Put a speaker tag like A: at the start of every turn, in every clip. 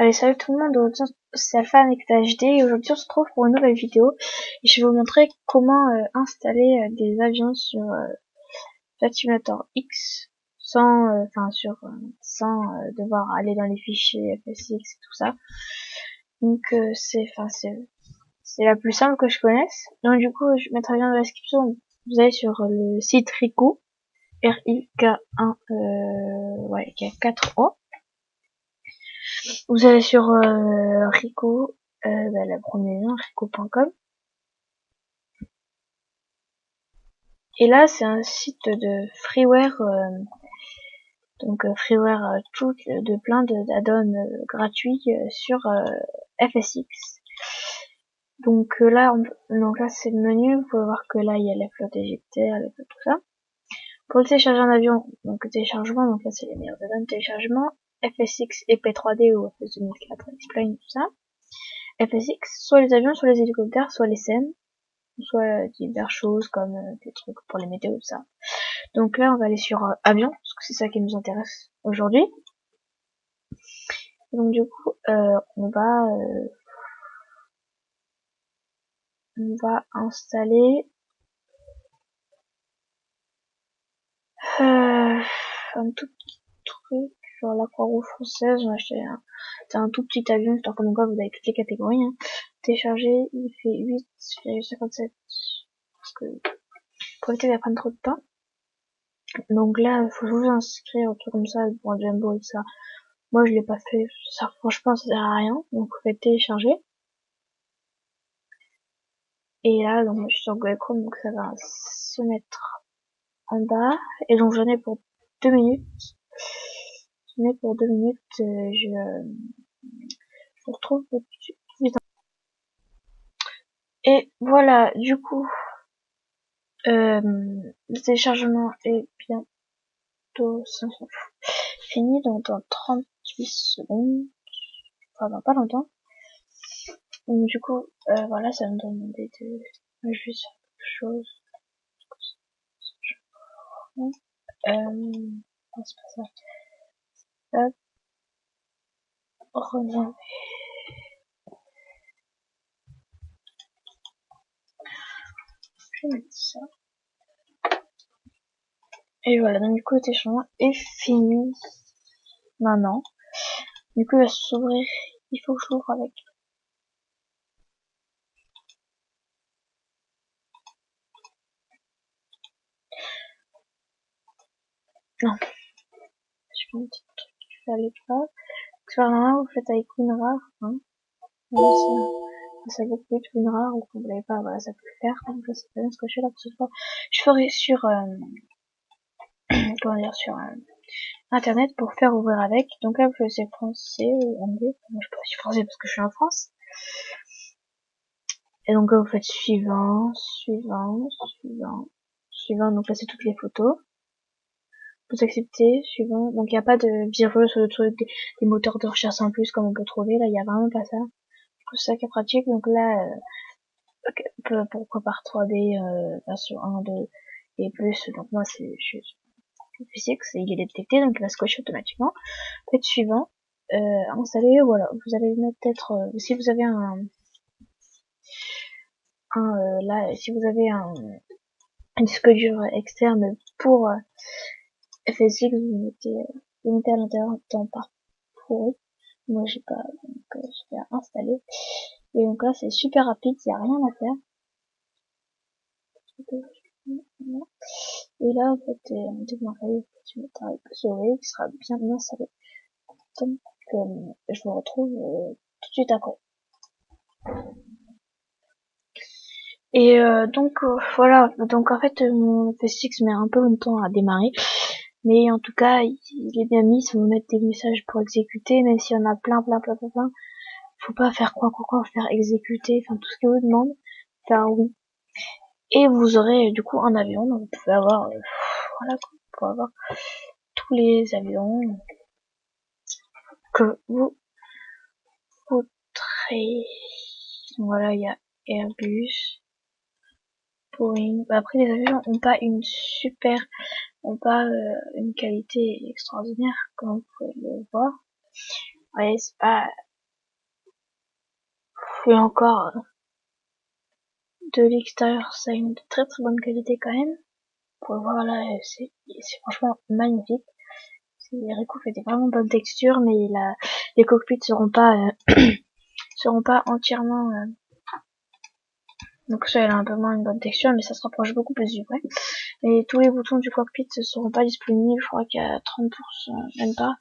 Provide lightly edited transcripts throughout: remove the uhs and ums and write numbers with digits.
A: Allez, salut tout le monde, c'est Alpha Next HD et aujourd'hui on se retrouve pour une nouvelle vidéo et je vais vous montrer comment installer des avions sur Flight Simulator X sans devoir aller dans les fichiers FSX et tout ça. Donc c'est la plus simple que je connaisse. Donc du coup je mettrai bien dans la description, vous allez sur le site Rico, RIK1 qui a 4 O. Vous allez sur Rico, la première lien, rico.com. Et là, c'est un site de freeware, tout de plein d'add-ons gratuits sur FSX. Donc là, c'est le menu. Vous pouvez voir que là, il y a la flotte égyptienne, la flotte tout ça. Pour le télécharger un avion, donc téléchargement, donc là c'est les meilleurs add-ons téléchargement. FSX et P3D ou FS 2004 Explain, tout ça. FSX, soit les avions, soit les hélicoptères, soit les scènes, soit diverses choses comme des trucs pour les météos, tout ça. Donc là, on va aller sur avion, parce que c'est ça qui nous intéresse aujourd'hui. Donc du coup, on va installer un tout petit truc sur la Croix-Rouge française. On a acheté un tout petit avion, histoire comme quoi vous avez toutes les catégories. Hein. Télécharger, il fait 8,57 parce que pour éviter qu'il prenne trop de temps. Donc là, il faut vous inscrire au truc comme ça pour un Jumbo et tout ça. Moi, je l'ai pas fait. Ça, franchement, ça sert à rien. Donc, vous faites télécharger. Et là, donc, je suis sur Google Chrome, donc ça va se mettre en bas. Et donc, j'en ai pour 2 minutes. J'en ai pour 2 minutes. Je vous retrouve tout de suite. Et voilà, du coup, le téléchargement est bientôt fini, donc dans 38 secondes. Enfin, dans pas longtemps. Donc, du coup, voilà, ça me donne l'idée de juste faire quelque chose. Non, c'est pas ça. Hop. Reviens. Je vais mettre ça. Et voilà, donc du coup, le téléchargement est fini. Maintenant. Du coup, il va s'ouvrir. Il faut que je l'ouvre avec. Non. Je fais un petit truc qu'il fallait pas. Expérience, vous faites avec WinRAR, hein. Ça vous coûte WinRAR ou que vous l'avez pas, voilà, ça peut le faire. Donc là, c'est pas bien ce que je fais là, parce que je ferai sur, comment dire, sur, internet pour faire ouvrir avec. Donc là, vous choisissez français ou anglais. Moi, je choisis français parce que je suis en France. Et donc là, vous faites suivant. Donc là, c'est toutes les photos. Vous acceptez, suivant. Donc il n'y a pas de virus ou de trucs, des moteurs de recherche en plus comme on peut trouver. Là, il n'y a vraiment pas ça. Du coup, c'est ça qui est pratique. Donc là, pourquoi par 3D, version 1, 2 et plus. Donc moi, je suis physique, il est détecté, donc il va se cocher automatiquement. Faites suivant. Installer, voilà. Vous allez mettre peut-être, si vous avez si vous avez un disque dur externe pour FSX, vous mettez à l'intérieur temps par pourri. Moi j'ai pas, donc je vais installer. Et donc là c'est super rapide, il n'y a rien à faire. Et là en fait on démarrer, tu mets un souris qui sera bien installé. Donc je vous retrouve tout de suite après. Et donc voilà, donc en fait mon FSX met un peu longtemps à démarrer, mais en tout cas il est bien mis. Si vous mettez des messages pour exécuter, même s'il y en a plein, faut pas faire quoi, faire exécuter, enfin tout ce qu'il vous demande, faire oui. Et vous aurez du coup un avion, donc vous pouvez avoir voilà quoi, vous pouvez avoir tous les avions que vous voudrez. Voilà, il y a Airbus, Boeing. Après les avions ont pas une qualité extraordinaire comme vous pouvez le voir. Ouais, c'est pas Et encore, de l'extérieur, ça a une très très bonne qualité quand même. Vous pouvez voir là, c'est franchement magnifique. Ricoh fait des vraiment bonnes textures, mais les cockpits seront pas entièrement. Donc ça, elle a un peu moins une bonne texture, mais ça se rapproche beaucoup plus du vrai. Et tous les boutons du cockpit ne seront pas disponibles. Je crois qu'il y a 30%, même pas.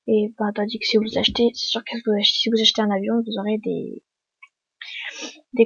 A: Et bah, tandis que si vous achetez, c'est sûr que si vous achetez un avion, vous aurez des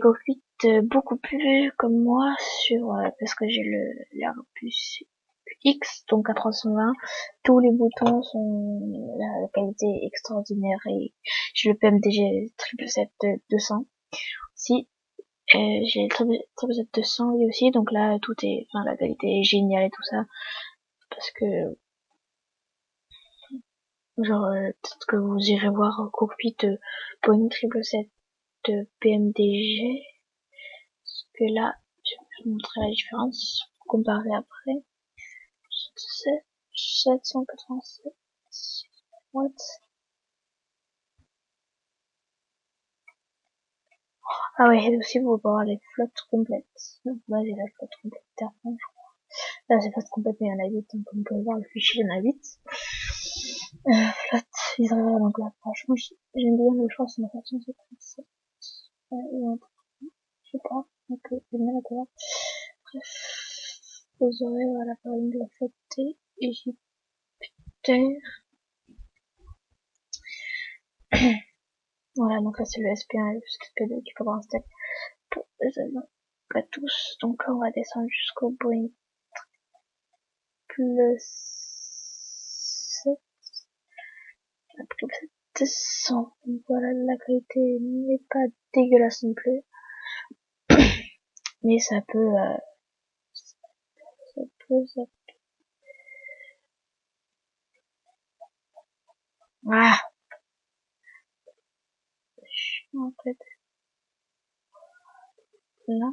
A: cockpits beaucoup plus comme moi sur parce que j'ai l'Airbus X, donc à 320. Tous les boutons sont la qualité extraordinaire et j'ai le PMDG 777-200. Si j'ai le 777-200 lui aussi, donc là tout est, enfin la qualité est géniale et tout ça, parce que genre peut-être que vous irez voir cockpit Boeing 777 de PMDG, parce que là je vais vous montrer la différence comparée après. 787 what. Ah ouais, et aussi vous pouvez avoir les flottes complètes. Donc là j'ai la flotte complète d'Air France, je crois. Là c'est flotte complète mais il y en a 8, donc comme vous pouvez voir le fichier il y en a 8. Flotte Israël, donc là franchement j'aime bien, mais je crois que c'est ma version 737. Ou un truc, je sais pas, donc j'ai mal à voir. Bref, vous aurez voilà par exemple la flotte T, Égyptaire. Voilà, donc là c'est le SP1 et le SP2 qu'il faudra installer pour les avions. Pas tous, donc là on va descendre jusqu'au Boeing plus 7, plus 700. Donc voilà, la qualité n'est pas dégueulasse non plus, mais ça peut, ça peut. Ah, en fait, là.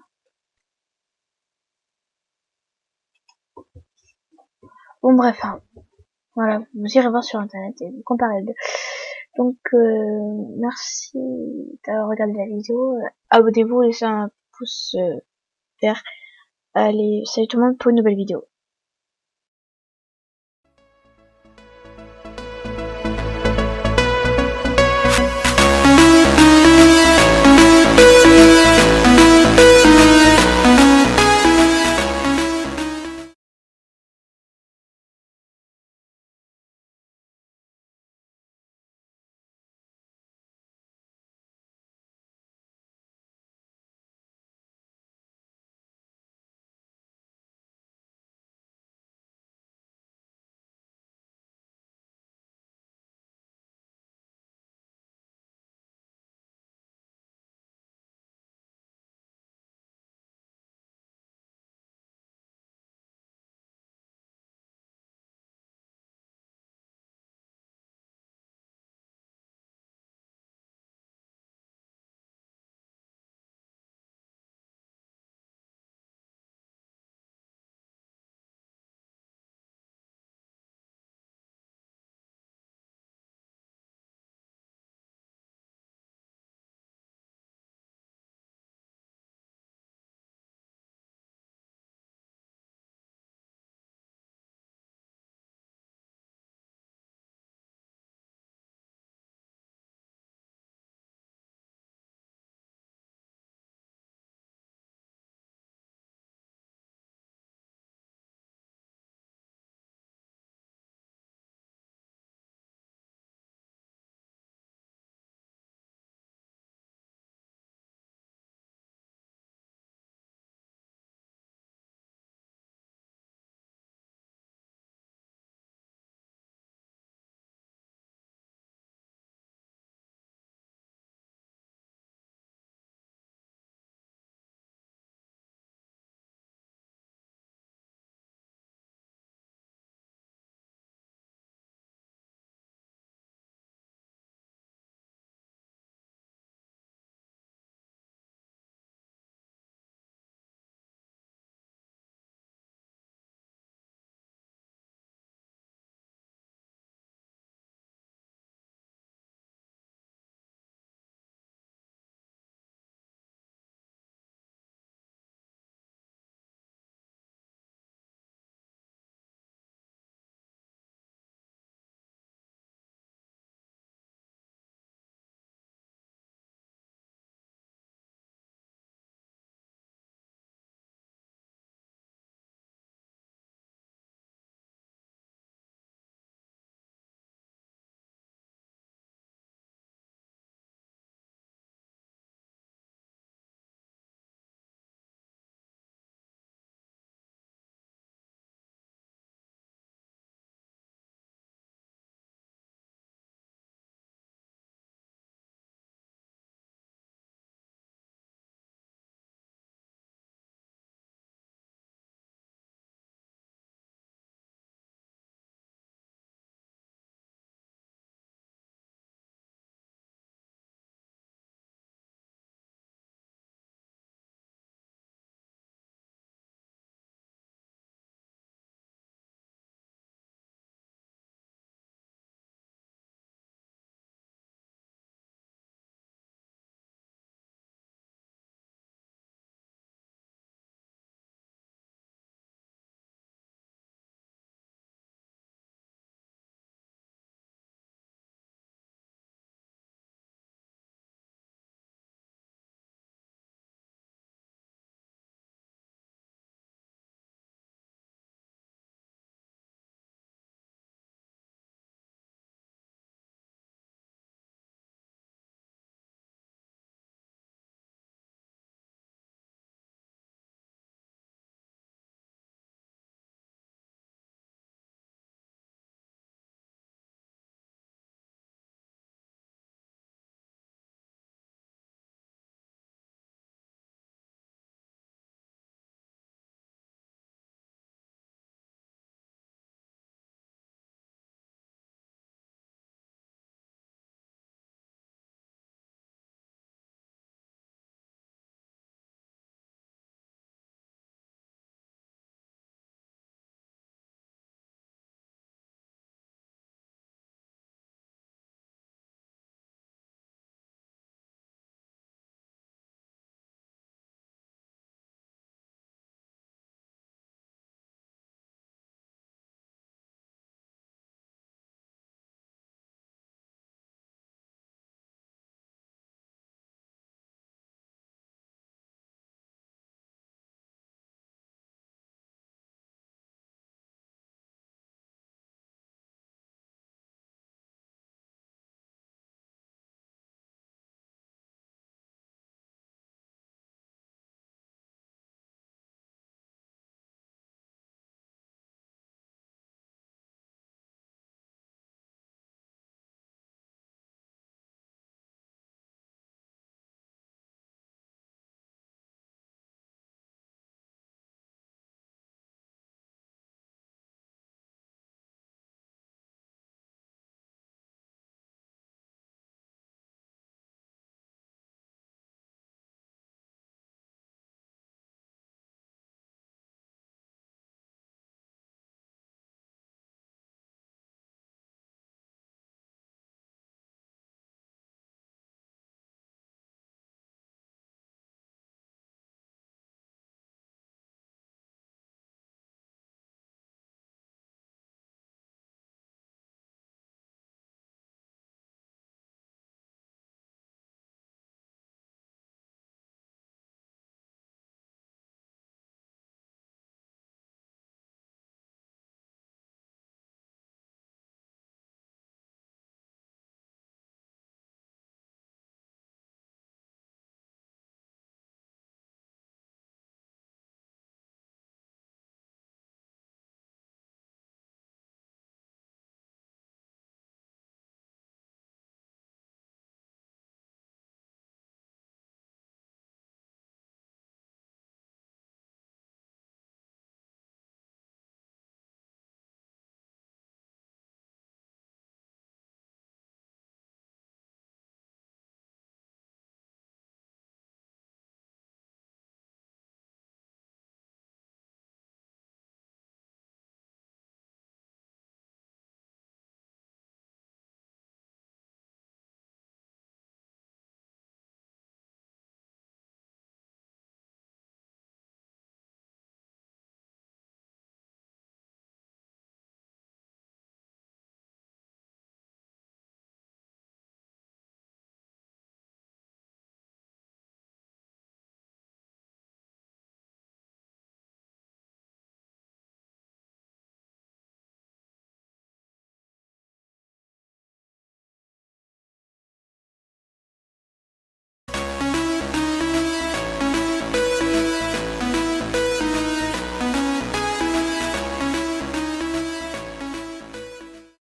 A: Bon bref, hein. Voilà, vous irez voir sur internet et vous comparez les deux. Donc merci d'avoir regardé la vidéo. Abonnez-vous, laissez un pouce vert. Allez, salut tout le monde pour une nouvelle vidéo.